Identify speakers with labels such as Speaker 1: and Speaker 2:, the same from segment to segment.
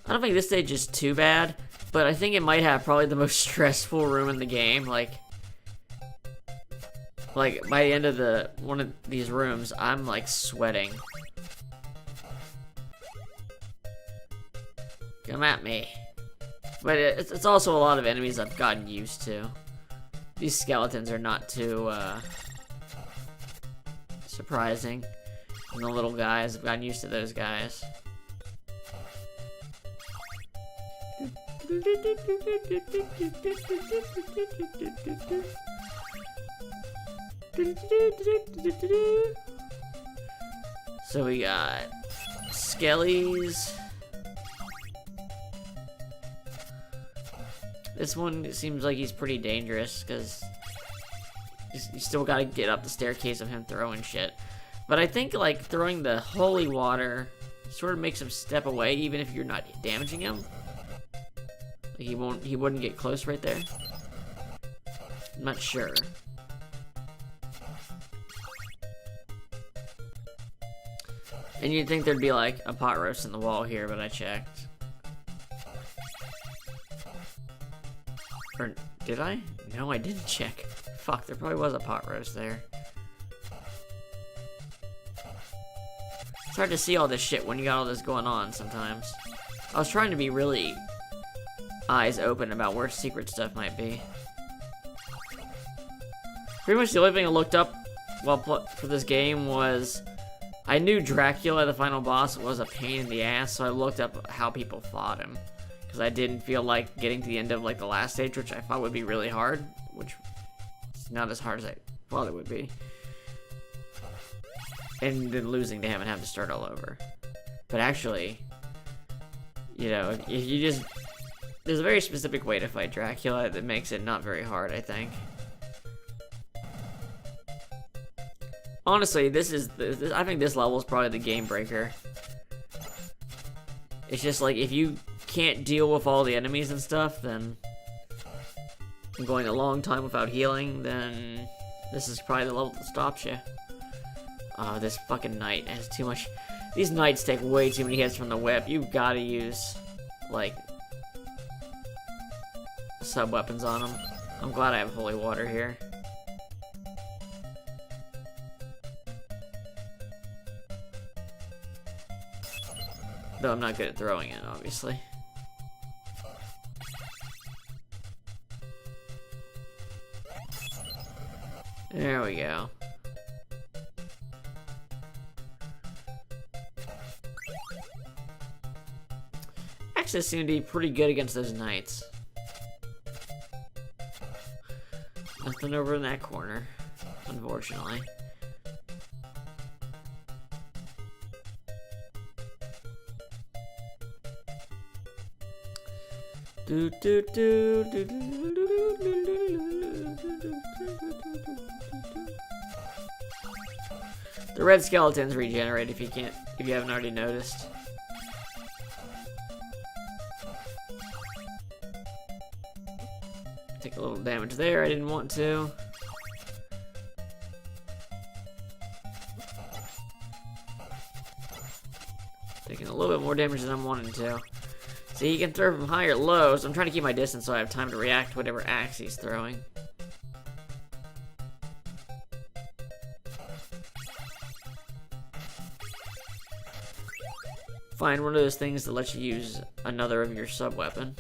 Speaker 1: I don't think this stage is too bad, but I think it might have probably the most stressful room in the game. Like by the end of one of these rooms, I'm like sweating. Come at me. But it's also a lot of enemies I've gotten used to. These skeletons are not too surprising. And the little guys, I've gotten used to those guys. So we got skellies. This one seems like he's pretty dangerous because you still gotta get up the staircase of him throwing shit. But I think like throwing the holy water sort of makes him step away even if you're not damaging him. Like he wouldn't get close right there. I'm not sure. And you'd think there'd be like a pot roast in the wall here, but I checked. Or did I? No, I didn't check. Fuck, there probably was a pot roast there. It's hard to see all this shit when you got all this going on sometimes. I was trying to be really eyes open about where secret stuff might be. Pretty much the only thing I looked up for this game was I knew Dracula, the final boss, was a pain in the ass, so I looked up how people fought him. Because I didn't feel like getting to the end of like the last stage, which I thought would be really hard, which is not as hard as I thought it would be. And then losing to him and having to start all over. But actually, you know, if you just... There's a very specific way to fight Dracula that makes it not very hard, I think. Honestly, I think this level is probably the game breaker. It's just like, if you can't deal with all the enemies and stuff, then... and going a long time without healing, then... this is probably the level that stops you. Oh, this fucking knight has too much... These knights take way too many hits from the whip. You've gotta use, like... sub-weapons on them. I'm glad I have holy water here. Though I'm not good at throwing it, obviously. There we go. Actually, seem to be pretty good against those knights. Nothing over in that corner, unfortunately. The red skeletons regenerate if you haven't already noticed. Take a little damage there, I didn't want to. Taking a little bit more damage than I'm wanting to. See, you can throw from high or low, so I'm trying to keep my distance so I have time to react to whatever axe he's throwing. Find one of those things that lets you use another of your sub-weapon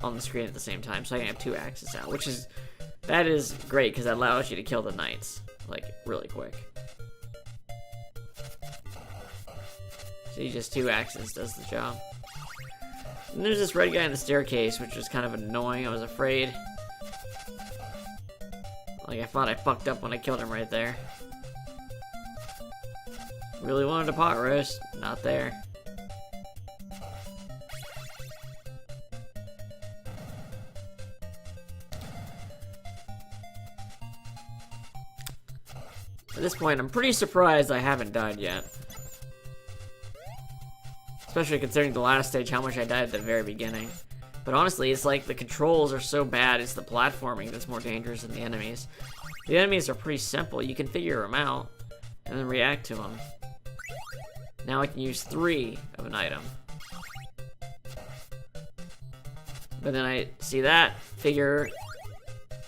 Speaker 1: on the screen at the same time, so I can have two axes out, that is great, because that allows you to kill the knights, like, really quick. See, just two axes does the job. And there's this red guy in the staircase, which was kind of annoying. I was afraid. Like, I thought I fucked up when I killed him right there. Really wanted a pot roast. Not there. At this point, I'm pretty surprised I haven't died yet. Especially considering the last stage, how much I died at the very beginning. But honestly, it's like the controls are so bad, it's the platforming that's more dangerous than the enemies. The enemies are pretty simple, you can figure them out, and then react to them. Now I can use 3 of an item. But then I see that, figure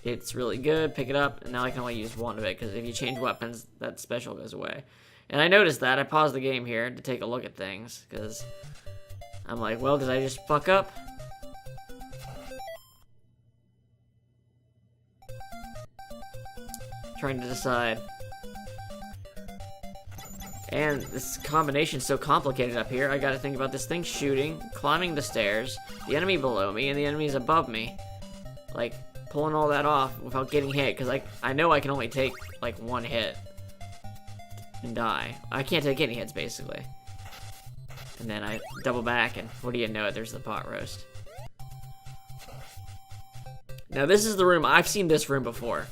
Speaker 1: it's really good, pick it up, and now I can only use one of it, because if you change weapons, that special goes away. And I noticed that. I paused the game here to take a look at things, because I'm like, well, did I just fuck up? Trying to decide. And this combination's so complicated up here. I gotta think about this thing shooting, climbing the stairs, the enemy below me, and the enemies above me. Like, pulling all that off without getting hit, because I know I can only take, like, one hit and die. I can't take any hits, basically. And then I double back, and what do you know it, there's the pot roast. Now, this is the room. I've seen this room before.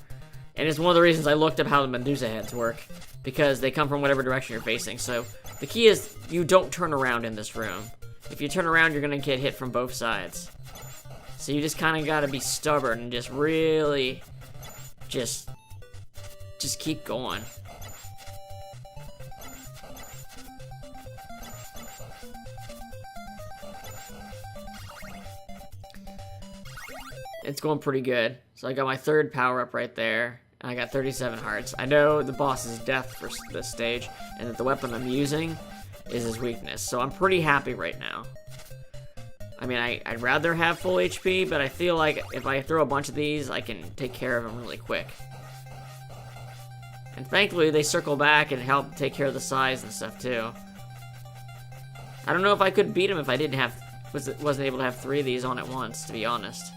Speaker 1: And it's one of the reasons I looked up how the Medusa heads work, because they come from whatever direction you're facing. So the key is you don't turn around in this room. If you turn around, you're gonna get hit from both sides. So you just kind of gotta be stubborn and just really just keep going. It's going pretty good. So I got my third power up right there. And I got 37 hearts. I know the boss is death for this stage, and that the weapon I'm using is his weakness. So I'm pretty happy right now. I mean, I'd rather have full HP, but I feel like if I throw a bunch of these, I can take care of them really quick. And thankfully, they circle back and help take care of the size and stuff too. I don't know if I could beat him if I wasn't able to have 3 of these on at once, to be honest.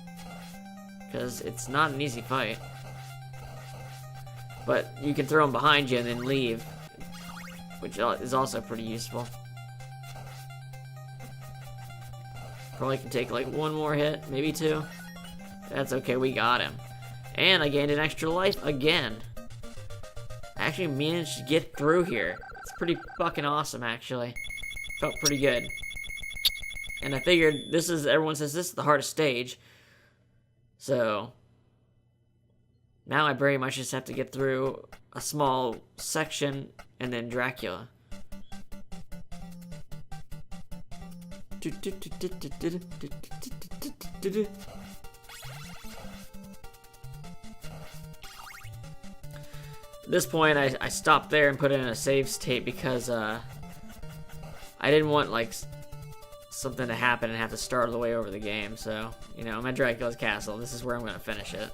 Speaker 1: Because it's not an easy fight. But you can throw them behind you and then leave, which is also pretty useful. Probably can take like 1 more hit, maybe 2. That's okay, we got him. And I gained an extra life again. I actually managed to get through here. It's pretty fucking awesome, actually. Felt pretty good. And I figured everyone says this is the hardest stage. So now I very much just have to get through a small section and then Dracula. At this point, I stopped there and put in a save state because I didn't want like something to happen and have to start all the way over the game. So, you know, I'm at Dracula's castle. This is where I'm going to finish it.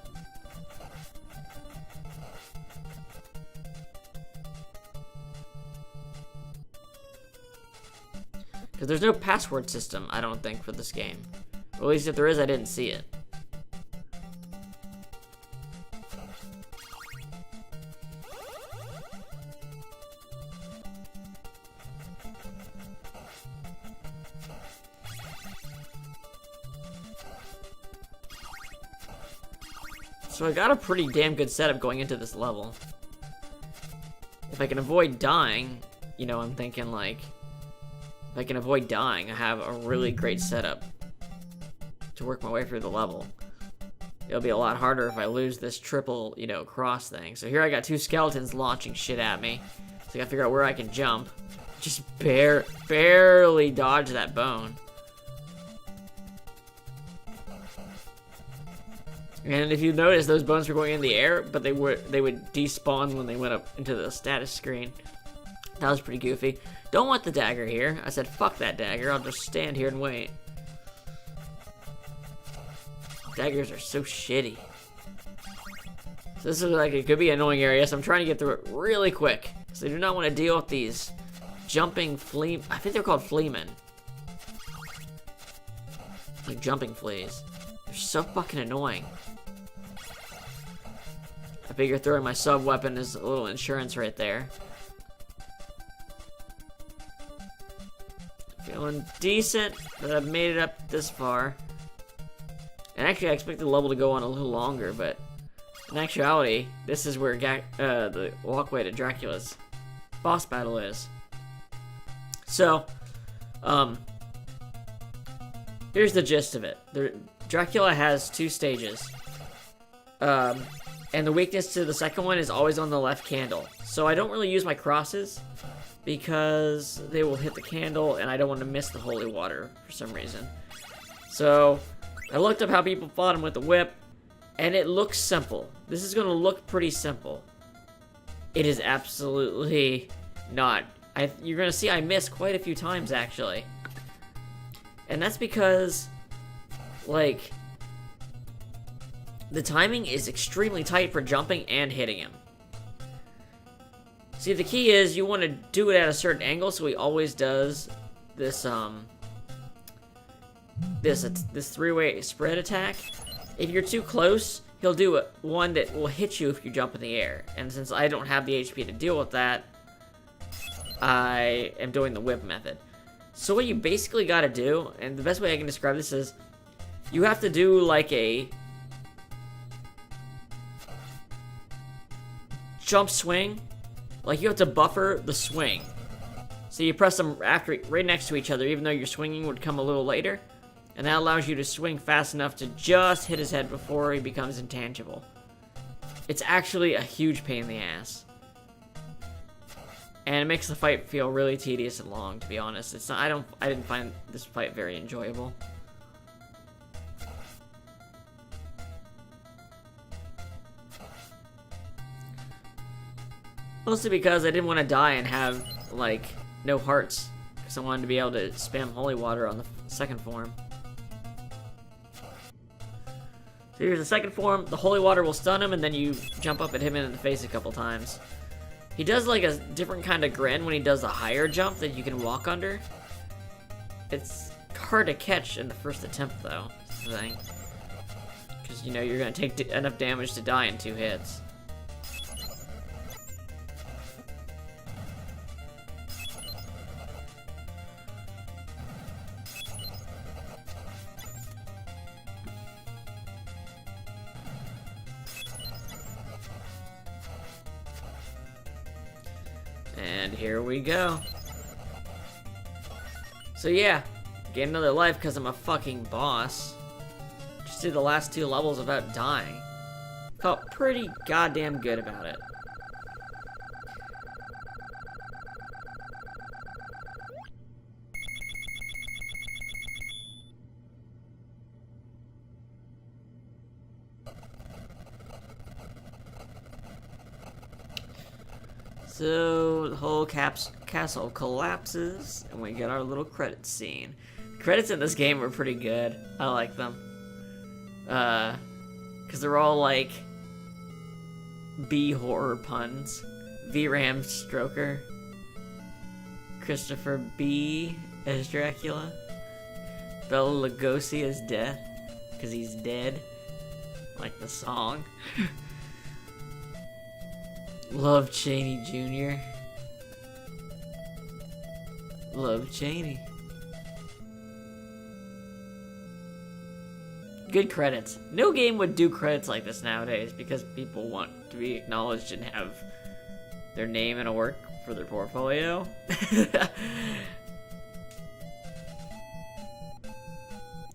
Speaker 1: Because there's no password system, I don't think, for this game. Or at least if there is, I didn't see it. So I got a pretty damn good setup going into this level. If I can avoid dying, you know, I'm thinking like, if I can avoid dying, I have a really great setup to work my way through the level. It'll be a lot harder if I lose this triple, you know, cross thing. So here I got 2 skeletons launching shit at me. So I gotta figure out where I can jump. Just barely dodge that bone. And if you notice, those bones were going in the air, but they would despawn when they went up into the status screen. That was pretty goofy. Don't want the dagger here. I said, fuck that dagger. I'll just stand here and wait. Daggers are so shitty. So this is like, it could be an annoying area, so I'm trying to get through it really quick. So I do not want to deal with these jumping flea... I think they're called fleamen. Like jumping fleas. They're so fucking annoying. I figure throwing my sub-weapon is a little insurance right there. Feeling decent that I've made it up this far. And actually I expected the level to go on a little longer, but in actuality, this is where the walkway to Dracula's boss battle is. So, here's the gist of it. Dracula has 2 stages. And the weakness to the second one is always on the left candle. So I don't really use my crosses because they will hit the candle and I don't want to miss the holy water for some reason. So I looked up how people fought him with the whip, and it looks simple. This is gonna look pretty simple. It is absolutely not. You're gonna see I miss quite a few times, actually. And that's because, like, the timing is extremely tight for jumping and hitting him. See, the key is you want to do it at a certain angle, so he always does this, this three-way spread attack. If you're too close, he'll do one that will hit you if you jump in the air. And since I don't have the HP to deal with that, I am doing the whip method. So what you basically gotta do, and the best way I can describe this is, you have to do like a jump swing. Like you have to buffer the swing. So you press them right next to each other, even though your swinging would come a little later. And that allows you to swing fast enough to just hit his head before he becomes intangible. It's actually a huge pain in the ass. And it makes the fight feel really tedious and long, to be honest. It's not, I didn't find this fight very enjoyable. Mostly because I didn't want to die and have, like, no hearts. Because I wanted to be able to spam holy water on the second form. So here's the second form. The holy water will stun him, and then you jump up and hit him in the face a couple times. He does like a different kind of grin when he does a higher jump that you can walk under. It's hard to catch in the first attempt, though. That's the thing. Because, you know, you're going to take enough damage to die in 2 hits. And here we go. So yeah, gain another life because I'm a fucking boss. Just did the last 2 levels without dying. Felt pretty goddamn good about it. So the whole castle collapses, and we get our little credit scene. The credits in this game are pretty good. I like them. Because they're all like B horror puns. VRAM Stroker. Christopher B as Dracula. Bela Lugosi as Death, because he's dead. Like the song. Love Cheney Jr. Love Cheney. Good credits. No game would do credits like this nowadays because people want to be acknowledged and have their name and a work for their portfolio.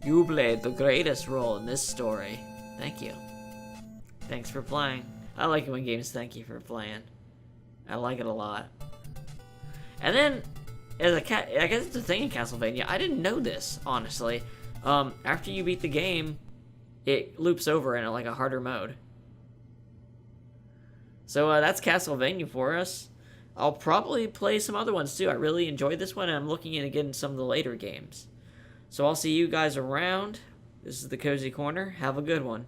Speaker 1: You played the greatest role in this story. Thank you. Thanks for playing. I like it when games thank you for playing. I like it a lot. And then, I guess it's a thing in Castlevania. I didn't know this, honestly. After you beat the game, it loops over in like a harder mode. So that's Castlevania for us. I'll probably play some other ones too. I really enjoyed this one, and I'm looking into getting some of the later games. So I'll see you guys around. This is the Cozy Corner. Have a good one.